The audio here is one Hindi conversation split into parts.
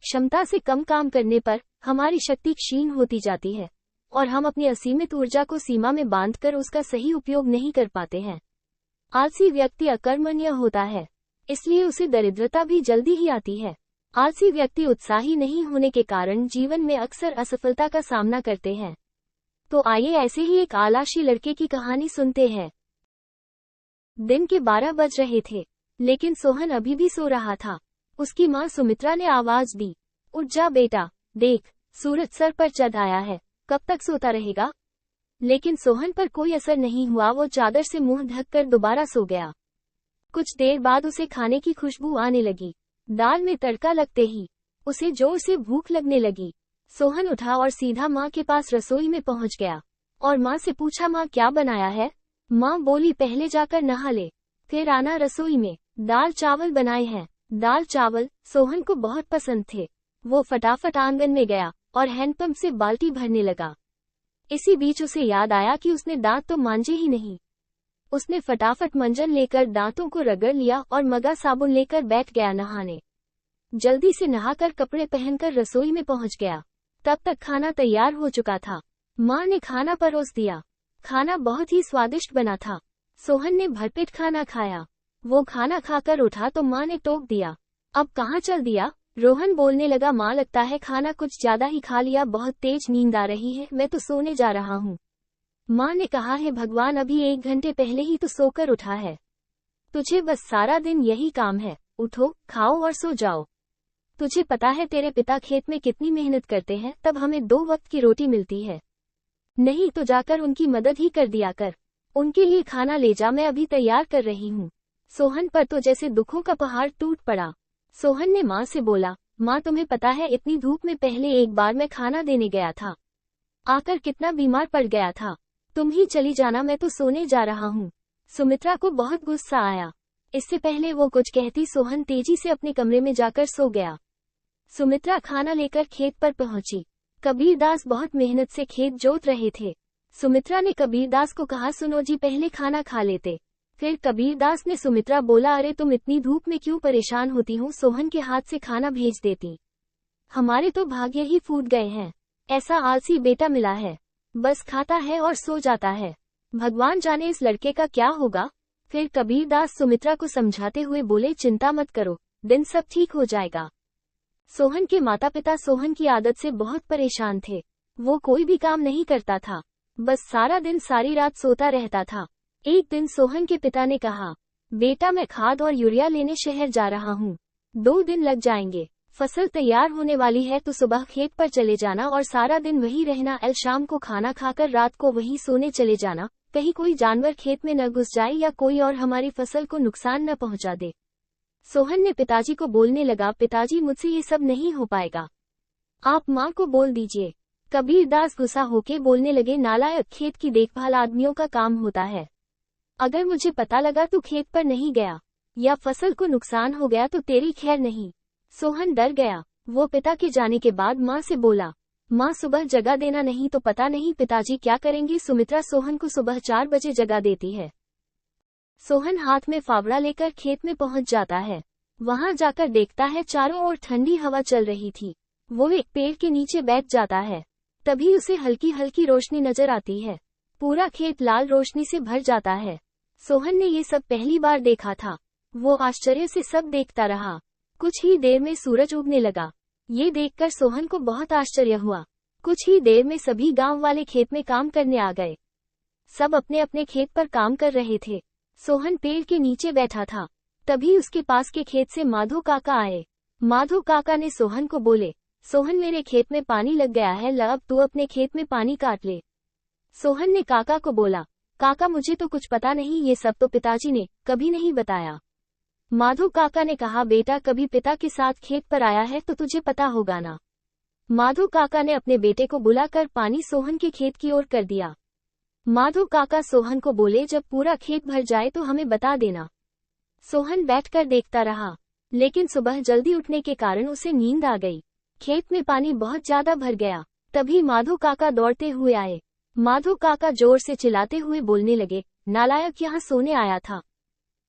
क्षमता से कम काम करने पर हमारी शक्ति क्षीण होती जाती है और हम अपनी असीमित ऊर्जा को सीमा में बांधकर उसका सही उपयोग नहीं कर पाते हैं। आलसी व्यक्ति अकर्मण्य होता है, इसलिए उसे दरिद्रता भी जल्दी ही आती है। आलसी व्यक्ति उत्साही नहीं होने के कारण जीवन में अक्सर असफलता का सामना करते हैं। तो आइए ऐसे ही एक आलसी लड़के की कहानी सुनते हैं। दिन के 12 बज रहे थे, लेकिन सोहन अभी भी सो रहा था। उसकी माँ सुमित्रा ने आवाज दी, उठ जा बेटा, देख सूरज सर पर चढ़ आया है, कब तक सोता रहेगा। लेकिन सोहन पर कोई असर नहीं हुआ। वो चादर से मुंह ढककर दोबारा सो गया। कुछ देर बाद उसे खाने की खुशबू आने लगी। दाल में तड़का लगते ही उसे जोर से भूख लगने लगी। सोहन उठा और सीधा माँ के पास रसोई में पहुंच गया और माँ से पूछा, माँ क्या बनाया है। माँ बोली, पहले जाकर नहा ले, फिर आना रसोई में, दाल चावल बनाए हैं। दाल चावल सोहन को बहुत पसंद थे। वो फटाफट आंगन में गया और हैंडपंप से बाल्टी भरने लगा। इसी बीच उसे याद आया कि उसने दांत तो मांजे ही नहीं। उसने फटाफट मंजन लेकर दांतों को रगड़ लिया और मगा साबुन लेकर बैठ गया नहाने। जल्दी से नहाकर कपड़े पहनकर रसोई में पहुंच गया। तब तक खाना तैयार हो चुका था। माँ ने खाना परोस दिया। खाना बहुत ही स्वादिष्ट बना था। सोहन ने भरपेट खाना खाया। वो खाना खाकर उठा तो माँ ने टोक दिया, अब कहाँ चल दिया। रोहन बोलने लगा, माँ लगता है खाना कुछ ज्यादा ही खा लिया, बहुत तेज नींद आ रही है, मैं तो सोने जा रहा हूँ। माँ ने कहा है भगवान, अभी 1 घंटे पहले ही तो सोकर उठा है। तुझे बस सारा दिन यही काम है, उठो, खाओ और सो जाओ। तुझे पता है तेरे पिता खेत में कितनी मेहनत करते हैं, तब हमें 2 वक्त की रोटी मिलती है। नहीं तो जाकर उनकी मदद ही कर दिया कर। उनके लिए खाना ले जा, मैं अभी तैयार कर रही हूँ। सोहन पर तो जैसे दुखों का पहाड़ टूट पड़ा। सोहन ने माँ से बोला, माँ तुम्हें पता है इतनी धूप में पहले एक बार मैं खाना देने गया था, आकर कितना बीमार पड़ गया था। तुम ही चली जाना, मैं तो सोने जा रहा हूँ। सुमित्रा को बहुत गुस्सा आया। इससे पहले वो कुछ कहती सोहन तेजी से अपने कमरे में जाकर सो गया। सुमित्रा खाना लेकर खेत पर पहुंची। कबीरदास बहुत मेहनत से खेत जोत रहे थे। सुमित्रा ने कबीरदास को कहा, सुनो जी, पहले खाना खा लेते। फिर कबीरदास ने सुमित्रा बोला, अरे तुम इतनी धूप में क्यों परेशान होती हो, सोहन के हाथ से खाना भेज देती। हमारे तो भाग्य ही फूट गए हैं, ऐसा आलसी बेटा मिला है, बस खाता है और सो जाता है। भगवान जाने इस लड़के का क्या होगा। फिर कबीरदास सुमित्रा को समझाते हुए बोले, चिंता मत करो, दिन सब ठीक हो जाएगा। सोहन के माता पिता सोहन की आदत से बहुत परेशान थे। वो कोई भी काम नहीं करता था, बस सारा दिन सारी रात सोता रहता था। एक दिन सोहन के पिता ने कहा, बेटा मैं खाद और यूरिया लेने शहर जा रहा हूँ, 2 दिन लग जाएंगे। फसल तैयार होने वाली है तो सुबह खेत पर चले जाना और सारा दिन वहीं रहना। शाम को खाना खाकर रात को वहीं सोने चले जाना, कहीं कोई जानवर खेत में न घुस जाए या कोई और हमारी फसल को नुकसान न पहुँचा दे। सोहन ने पिताजी को बोलने लगा, पिताजी मुझसे ये सब नहीं हो पाएगा, आप माँ को बोल दीजिए। कबीरदास गुस्सा होके बोलने लगे, नालायक, खेत की देखभाल आदमियों का काम होता है। अगर मुझे पता लगा तू खेत पर नहीं गया या फसल को नुकसान हो गया तो तेरी खैर नहीं। सोहन डर गया। वो पिता के जाने के बाद माँ से बोला, माँ सुबह जगा देना, नहीं तो पता नहीं पिताजी क्या करेंगे। सुमित्रा सोहन को सुबह 4 बजे जगा देती है। सोहन हाथ में फावड़ा लेकर खेत में पहुंच जाता है। वहां जाकर देखता है चारों ओर ठंडी हवा चल रही थी। वो एक पेड़ के नीचे बैठ जाता है। तभी उसे हल्की हल्की रोशनी नजर आती है। पूरा खेत लाल रोशनी से भर जाता है। सोहन ने ये सब पहली बार देखा था। वो आश्चर्य से सब देखता रहा। कुछ ही देर में सूरज उगने लगा। ये देखकर सोहन को बहुत आश्चर्य हुआ। कुछ ही देर में सभी गांव वाले खेत में काम करने आ गए। सब अपने अपने खेत पर काम कर रहे थे। सोहन पेड़ के नीचे बैठा था। तभी उसके पास के खेत से माधो काका आए। माधो काका ने सोहन को बोले, सोहन मेरे खेत में पानी लग गया है, अब तू अपने खेत में पानी काट ले। सोहन ने काका को बोला, काका मुझे तो कुछ पता नहीं, ये सब तो पिताजी ने कभी नहीं बताया। माधो काका ने कहा, बेटा कभी पिता के साथ खेत पर आया है तो तुझे पता होगा ना। माधो काका ने अपने बेटे को बुलाकर पानी सोहन के खेत की ओर कर दिया। माधो काका सोहन को बोले, जब पूरा खेत भर जाए तो हमें बता देना। सोहन बैठकर देखता रहा, लेकिन सुबह जल्दी उठने के कारण उसे नींद आ गई। खेत में पानी बहुत ज्यादा भर गया। तभी माधो काका दौड़ते हुए आए। माधो काका जोर से चिल्लाते हुए बोलने लगे, नालायक, यहाँ सोने आया था,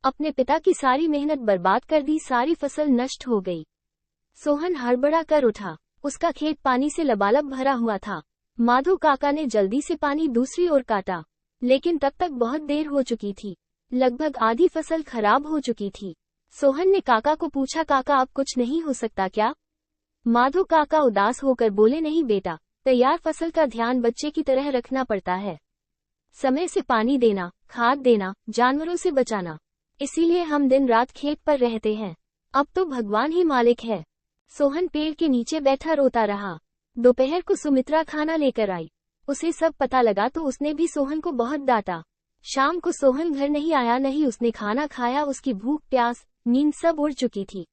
अपने पिता की सारी मेहनत बर्बाद कर दी, सारी फसल नष्ट हो गई। सोहन हड़बड़ा कर उठा। उसका खेत पानी से लबालब भरा हुआ था। माधो काका ने जल्दी से पानी दूसरी ओर काटा, लेकिन तब तक बहुत देर हो चुकी थी। लगभग आधी फसल खराब हो चुकी थी। सोहन ने काका को पूछा, काका अब कुछ नहीं हो सकता क्या? माधो काका उदास होकर बोले, नहीं बेटा, तैयार फसल का ध्यान बच्चे की तरह रखना पड़ता है। समय से पानी देना, खाद देना, जानवरों से बचाना, इसीलिए हम दिन रात खेत पर रहते हैं। अब तो भगवान ही मालिक है। सोहन पेड़ के नीचे बैठा रोता रहा। दोपहर को सुमित्रा खाना लेकर आई। उसे सब पता लगा तो उसने भी सोहन को बहुत डांटा। शाम को सोहन घर नहीं आया, नहीं उसने खाना खाया। उसकी भूख प्यास नींद सब उड़ चुकी थी।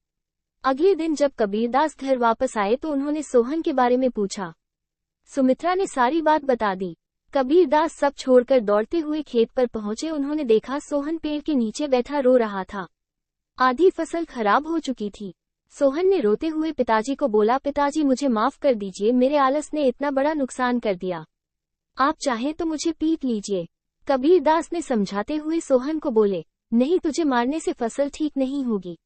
अगले दिन जब कबीरदास घर वापस आए तो उन्होंने सोहन के बारे में पूछा। सुमित्रा ने सारी बात बता दी। कबीरदास सब छोड़कर दौड़ते हुए खेत पर पहुंचे। उन्होंने देखा सोहन पेड़ के नीचे बैठा रो रहा था। आधी फसल खराब हो चुकी थी। सोहन ने रोते हुए पिताजी को बोला, पिताजी मुझे माफ कर दीजिए, मेरे आलस ने इतना बड़ा नुकसान कर दिया। आप चाहें तो मुझे पीट लीजिए। कबीरदास ने समझाते हुए सोहन को बोले, नहीं, तुझे मारने से फसल ठीक नहीं होगी।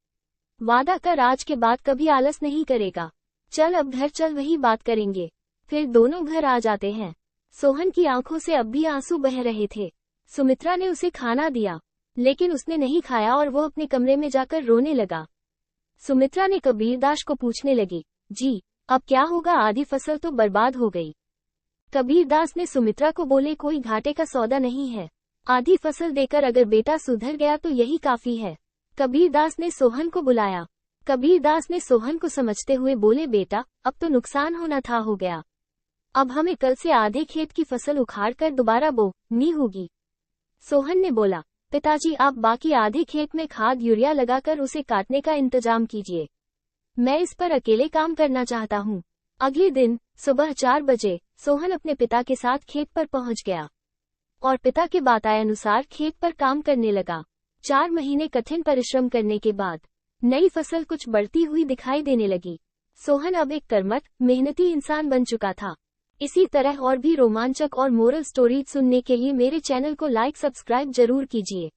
वादा कर आज के बाद कभी आलस नहीं करेगा। चल अब घर चल, वही बात करेंगे। फिर दोनों घर आ जाते हैं। सोहन की आंखों से अब भी आंसू बह रहे थे। सुमित्रा ने उसे खाना दिया, लेकिन उसने नहीं खाया और वो अपने कमरे में जाकर रोने लगा। सुमित्रा ने कबीरदास को पूछने लगी, जी अब क्या होगा? आधी फसल तो बर्बाद हो गई। कबीरदास ने सुमित्रा को बोले, कोई घाटे का सौदा नहीं है। आधी फसल देकर अगर बेटा सुधर गया तो यही काफी है। कबीरदास ने सोहन को बुलाया। कबीरदास ने सोहन को समझते हुए बोले, बेटा अब तो नुकसान होना था हो गया। अब हमें कल से आधे खेत की फसल उखाड़कर दोबारा बोनी होगी। सोहन ने बोला, पिताजी आप बाकी आधे खेत में खाद यूरिया लगाकर उसे काटने का इंतजाम कीजिए। मैं इस पर अकेले काम करना चाहता हूँ। अगले दिन सुबह 4 बजे सोहन अपने पिता के साथ खेत पर पहुंच गया और पिता के बताए अनुसार खेत पर काम करने लगा। 4 महीने कठिन परिश्रम करने के बाद नई फसल कुछ बढ़ती हुई दिखाई देने लगी। सोहन अब एक कर्मठ, मेहनती इंसान बन चुका था। इसी तरह और भी रोमांचक और मोरल स्टोरीज सुनने के लिए मेरे चैनल को लाइक सब्सक्राइब जरूर कीजिए।